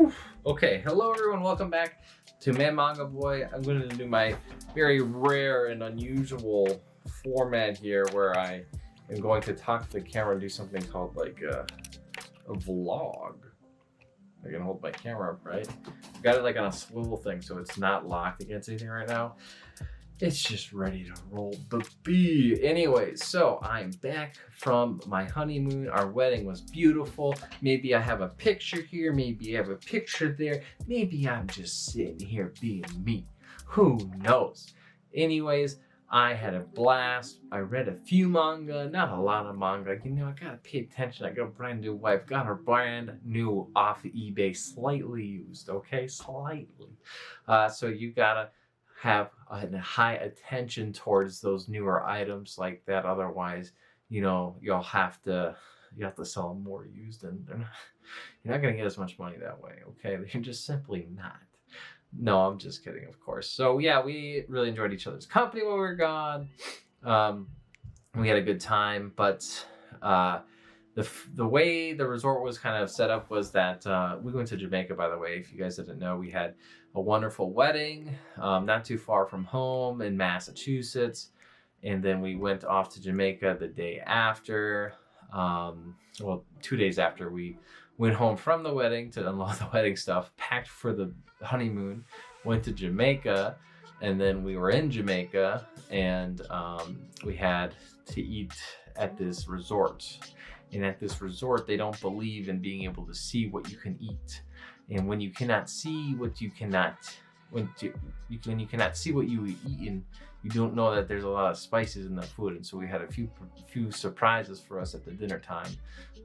Whew. Okay, hello everyone, welcome back to Manga Boy. I'm going to do my very rare and unusual format here where I am going to talk to the camera and do something called like a vlog. I can hold my camera up, right? Got it like on a swivel thing so it's not locked against anything right now. It's just ready to roll the bee. Anyways, so I'm back from my honeymoon. Our wedding was beautiful. Maybe I have a picture here. Maybe I have a picture there. Maybe I'm just sitting here being me. Who knows? Anyways, I had a blast. I read a few manga, not a lot of manga. You know, I gotta pay attention. I got a brand new wife, got her brand new off eBay, slightly used, okay? Slightly. So you gotta have a high attention towards those newer items like that. Otherwise, you know, you have to sell them more used, and you're not going to get as much money that way. Okay, they're just simply not. No, I'm just kidding, of course. So yeah, we really enjoyed each other's company while we were gone. We had a good time, but the way the resort was kind of set up was that we went to Jamaica, by the way. If you guys didn't know, we had a wonderful wedding not too far from home in Massachusetts. And then we went off to Jamaica the day after. Well, 2 days after we went home from the wedding to unload the wedding stuff, packed for the honeymoon, went to Jamaica. And then we were in Jamaica and we had to eat at this resort. And at this resort, they don't believe in being able to see what you can eat. And when you cannot see what you cannot, when you cannot see what you eaten, you don't know that there's a lot of spices in the food. And so we had a few surprises for us at the dinner time.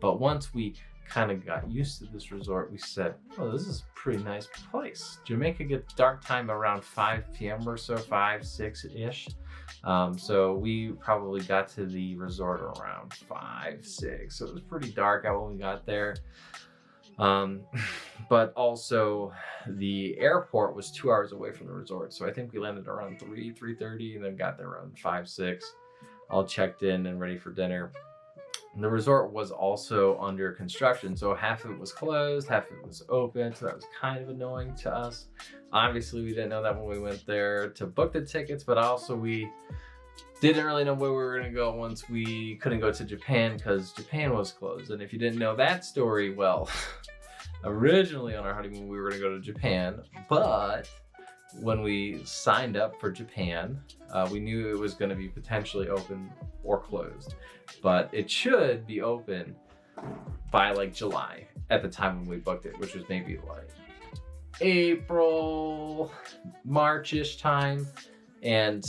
But once we kind of got used to this resort, we said, oh, this is a pretty nice place. Jamaica gets dark time around 5 p.m. or so, 5, 6-ish. So we probably got to the resort around 5, 6. So it was pretty dark out when we got there. But also the airport was 2 hours away from the resort. So I think we landed around 3:30 and then got there around 5, 6, all checked in and ready for dinner. The resort was also under construction, so half of it was closed, half of it was open, so that was kind of annoying to us. Obviously, we didn't know that when we went there to book the tickets, but also we didn't really know where we were going to go once we couldn't go to Japan because Japan was closed. And if you didn't know that story, well, originally on our honeymoon, we were going to go to Japan, but when we signed up for Japan, we knew it was going to be potentially open or closed, but it should be open by like July at the time when we booked it, which was maybe like April, March-ish time. And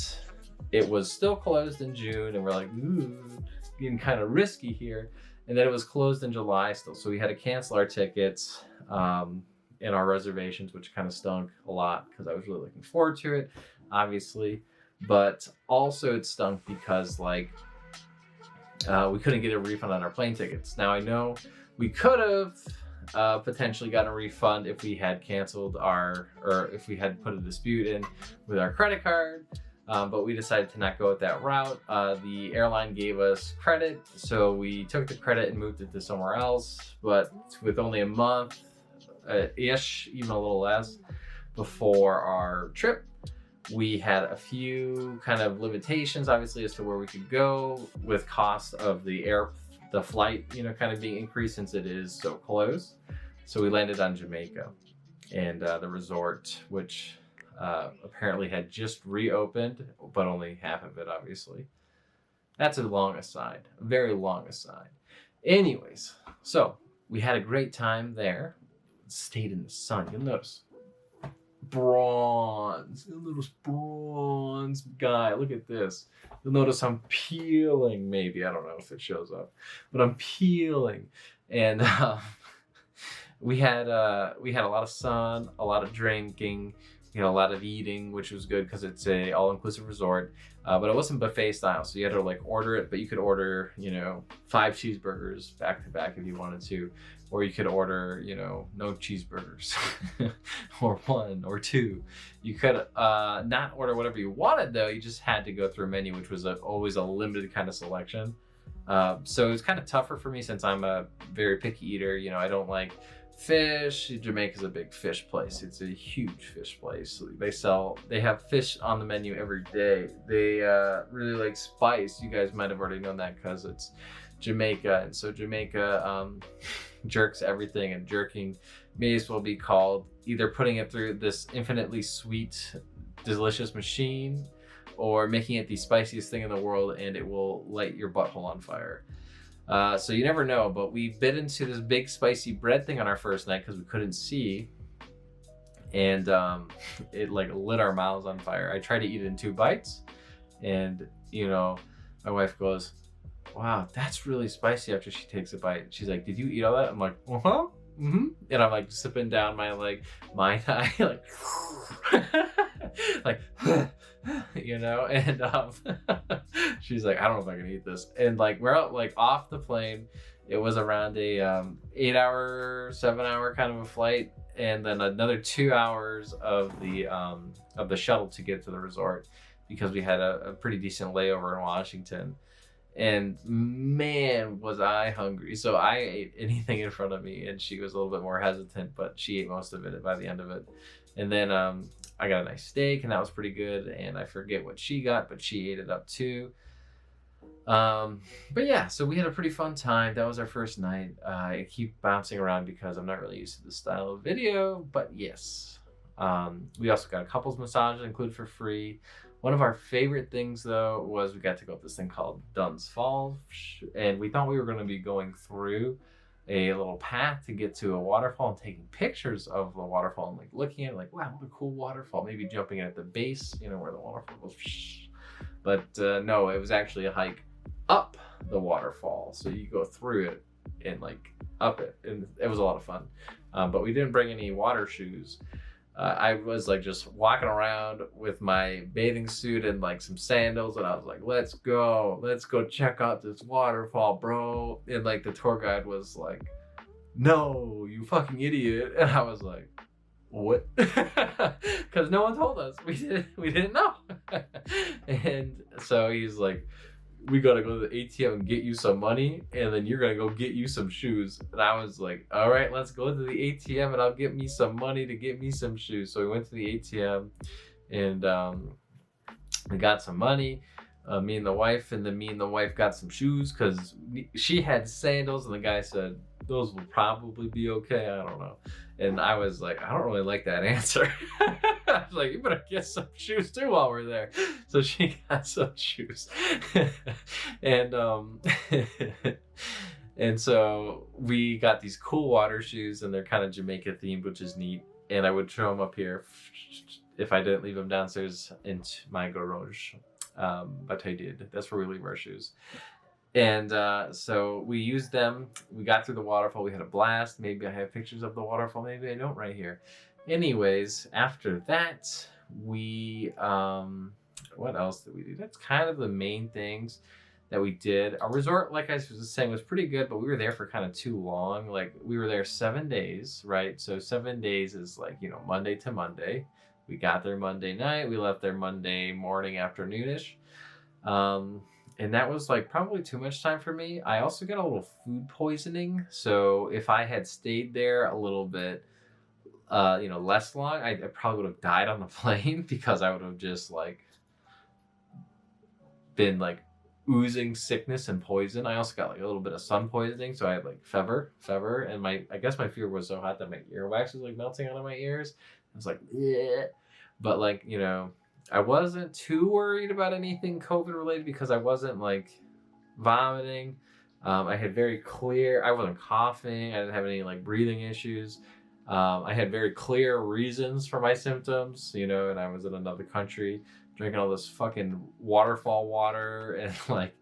it was still closed in June, and we're like, ooh, getting kind of risky here. And then it was closed in July still. So we had to cancel our tickets and our reservations, which kind of stunk a lot because I was really looking forward to it, obviously. But also it stunk because like we couldn't get a refund on our plane tickets. Now I know we could have potentially gotten a refund if we had canceled or if we had put a dispute in with our credit card. But we decided to not go with that route. The airline gave us credit, so we took the credit and moved it to somewhere else. But with only a month ish, even a little less, before our trip, we had a few kind of limitations, obviously, as to where we could go with cost of the flight, you know, kind of being increased since it is so close. So we landed on Jamaica, and the resort, which apparently had just reopened, but only half of it, obviously. That's a long aside, a very long aside. Anyways, so we had a great time there. Stayed in the sun. You'll notice bronze. You'll notice bronze guy. Look at this. You'll notice I'm peeling. Maybe, I don't know if it shows up, but I'm peeling. And we had a lot of sun, a lot of drinking. You know, a lot of eating, which was good because it's a all-inclusive resort, but it wasn't buffet style, so you had to like order it. But you could order, you know, 5 cheeseburgers back to back if you wanted to, or you could order, you know, no cheeseburgers or 1 or 2. You could not order whatever you wanted though. You just had to go through a menu, which was always a limited kind of selection. So it was kind of tougher for me since I'm a very picky eater. You know, I don't like fish. Jamaica's a big fish place. It's a huge fish place. They have fish on the menu every day. They really like spice. You guys might have already known that because it's Jamaica. And so Jamaica jerks everything, and jerking may as well be called either putting it through this infinitely sweet, delicious machine, or making it the spiciest thing in the world, and it will light your butthole on fire. So you never know, but we bit into this big spicy bread thing on our first night because we couldn't see, and it like lit our mouths on fire. I tried to eat it in 2 bites, and you know, my wife goes, "Wow, that's really spicy." After she takes a bite, she's like, "Did you eat all that?" I'm like, "Uh-huh, mm-hmm." And I'm like sipping down my like Mai Tai, like you know, and she's like, "I don't know if I can eat this." And like we're out like off the plane. It was around a 8-hour, 7-hour kind of a flight, and then another 2 hours of the shuttle to get to the resort, because we had a pretty decent layover in Washington. And man, was I hungry. So I ate anything in front of me, and she was a little bit more hesitant, but she ate most of it by the end of it. And then I got a nice steak, and that was pretty good. And I forget what she got, but she ate it up too. But yeah, so we had a pretty fun time. That was our first night. I keep bouncing around because I'm not really used to this style of video, but yes. We also got a couples massage included for free. One of our favorite things though was we got to go up this thing called Dunn's Falls, and we thought we were going to be going through a little path to get to a waterfall and taking pictures of the waterfall and like looking at it like, wow, what a cool waterfall. Maybe jumping in at the base, you know, where the waterfall goes. But no, it was actually a hike up the waterfall. So you go through it and like up it, and it was a lot of fun. But we didn't bring any water shoes. I was like just walking around with my bathing suit and like some sandals, and I was like, let's go check out this waterfall, bro. And like the tour guide was like, no, you fucking idiot. And I was like, what? Because no one told us. We didn't know. And so he's like, we gotta go to the ATM and get you some money, and then you're gonna go get you some shoes. And I was like, all right, let's go to the ATM and I'll get me some money to get me some shoes. So we went to the ATM, and we got some money. Me and the wife got some shoes because she had sandals, and the guy said those will probably be okay. I don't know. And I was like, I don't really like that answer. I was like, you better get some shoes too while we're there. So she got some shoes. And and so we got these cool water shoes, and they're kind of Jamaica themed, which is neat. And I would show them up here if I didn't leave them downstairs in my garage. But I did. That's where we leave our shoes. And so we used them. We got through the waterfall. We had a blast. Maybe I have pictures of the waterfall. Maybe I don't right here. Anyways, after that, we, what else did we do? That's kind of the main things that we did. Our resort, like I was saying, was pretty good, but we were there for kind of too long. Like we were there 7 days, right? So 7 days is like, you know, Monday to Monday. We got there Monday night. We left there Monday morning, afternoonish. And that was like probably too much time for me. I also got a little food poisoning. So if I had stayed there a little bit, you know, less long, I probably would have died on the plane because I would have just like been like oozing sickness and poison. I also got like a little bit of sun poisoning. So I had like fever. And I guess my fever was so hot that my earwax was like melting out of my ears. I was like, yeah. But like, you know, I wasn't too worried about anything COVID related because I wasn't like vomiting. I had very clear, I wasn't coughing. I didn't have any like breathing issues. I had very clear reasons for my symptoms, you know, and I was in another country drinking all this fucking waterfall water. And like,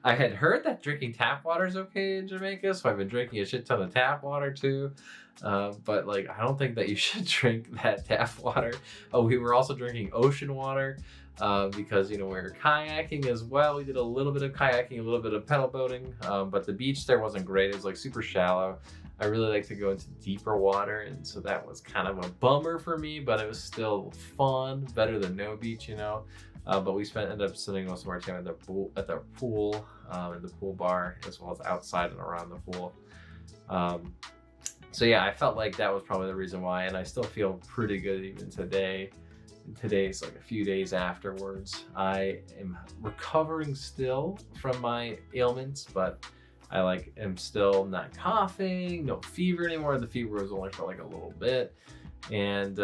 I had heard that drinking tap water is okay in Jamaica. So I've been drinking a shit ton of tap water too. But like, I don't think that you should drink that tap water. Oh, we were also drinking ocean water because, you know, we were kayaking as well. We did a little bit of kayaking, a little bit of pedal boating, but the beach there wasn't great. It was like super shallow. I really like to go into deeper water, and so that was kind of a bummer for me, but it was still fun, better than no beach, you know. But we ended up spending most of our time at the pool, in the pool bar, as well as outside and around the pool. So yeah, I felt like that was probably the reason why, and I still feel pretty good even today. Today's like a few days afterwards. I am recovering still from my ailments, but I like am still not coughing, no fever anymore. The fever was only for like a little bit. And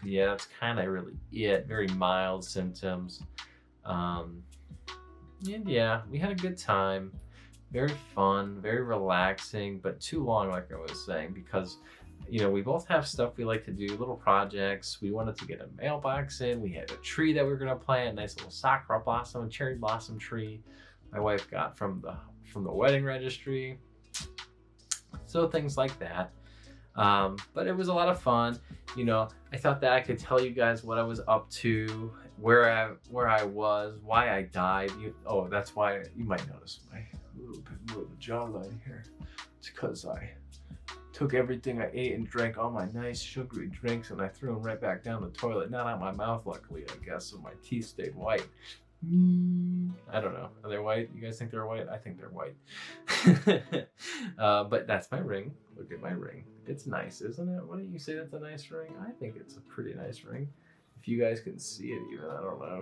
yeah, that's kind of really it. Very mild symptoms. And yeah, we had a good time. Very fun, very relaxing, but too long, like I was saying, because you know, we both have stuff we like to do, little projects. We wanted to get a mailbox in. We had a tree that we were gonna plant, a nice little sakura blossom, cherry blossom tree. My wife got from the wedding registry. So things like that. But it was a lot of fun. You know, I thought that I could tell you guys what I was up to, where I was, why I died. Oh, that's why you might notice my little bit more of a jawline here. It's because I took everything I ate and drank all my nice sugary drinks and I threw them right back down the toilet. Not out my mouth, luckily, I guess, so my teeth stayed white. I don't know. Are they white? You guys think they're white? I think they're white. But that's my ring. Look at my ring. It's nice, isn't it? Why don't you say that's a nice ring? I think it's a pretty nice ring. If you guys can see it even, I don't know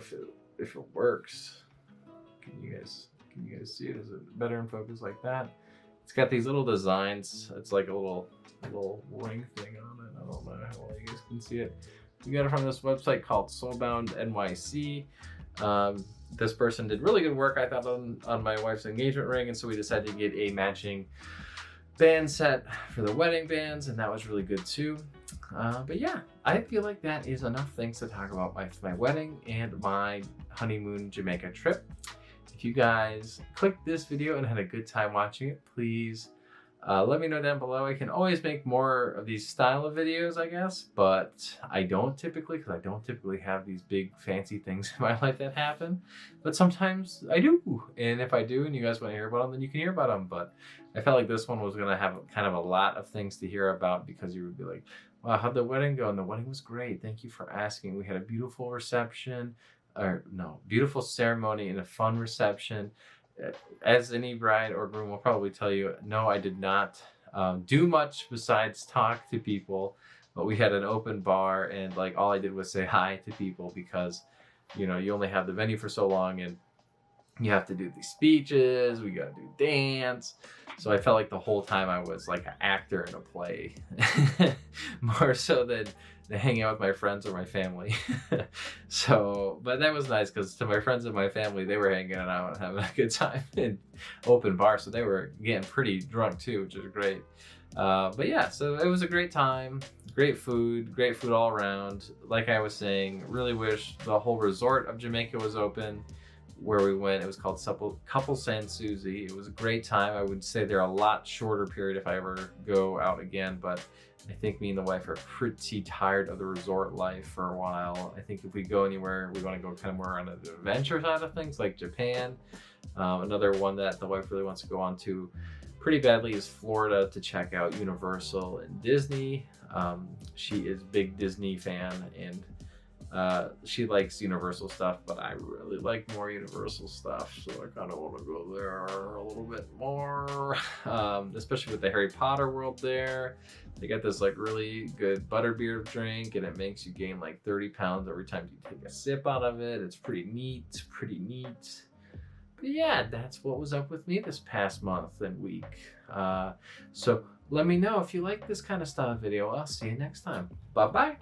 if it works. Can you guys see it? Is it better in focus like that? It's got these little designs. It's like a little ring thing on it. I don't know how well you guys can see it. We got it from this website called Soulbound NYC. This person did really good work, I thought, on my wife's engagement ring, and so we decided to get a matching band set for the wedding bands, and that was really good too. But yeah, I feel like that is enough things to talk about my wedding and my honeymoon Jamaica trip. If you guys clicked this video and had a good time watching it, please let me know down below. I can always make more of these style of videos, I guess, but I don't typically, because I don't typically have these big fancy things in my life that happen. But sometimes I do, and if I do and you guys want to hear about them, then you can hear about them. But I felt like this one was going to have kind of a lot of things to hear about, because you would be like, wow, how'd the wedding go? And the wedding was great. Thank you for asking. We had a beautiful reception. Beautiful ceremony and a fun reception. As any bride or groom will probably tell you, no, I did not do much besides talk to people, but we had an open bar, and like all I did was say hi to people, because you know, you only have the venue for so long and you have to do these speeches, we gotta do dance. So I felt like the whole time I was like an actor in a play, more so than hanging out with my friends or my family. So, but that was nice, because to my friends and my family, they were hanging out and having a good time in open bar. So they were getting pretty drunk too, which is great. But yeah, so it was a great time, great food all around. Like I was saying, really wish the whole resort of Jamaica was open where we went. It was called Couple San Susie. It was a great time. I would say they're a lot shorter period if I ever go out again, but I think me and the wife are pretty tired of the resort life for a while. I think if we go anywhere, we want to go kind of more on the adventure side of things, like Japan. Another one that the wife really wants to go on to pretty badly is Florida, to check out Universal and Disney. She is a big Disney fan, and she likes Universal stuff, but I really like more Universal stuff, so I kind of want to go there a little bit more, especially with the Harry Potter world there. They got this like really good butterbeer drink, and it makes you gain like 30 pounds every time you take a sip out of it. It's pretty neat, But yeah, that's what was up with me this past month and week. So let me know if you like this kind of style video. I'll see you next time. Bye-bye.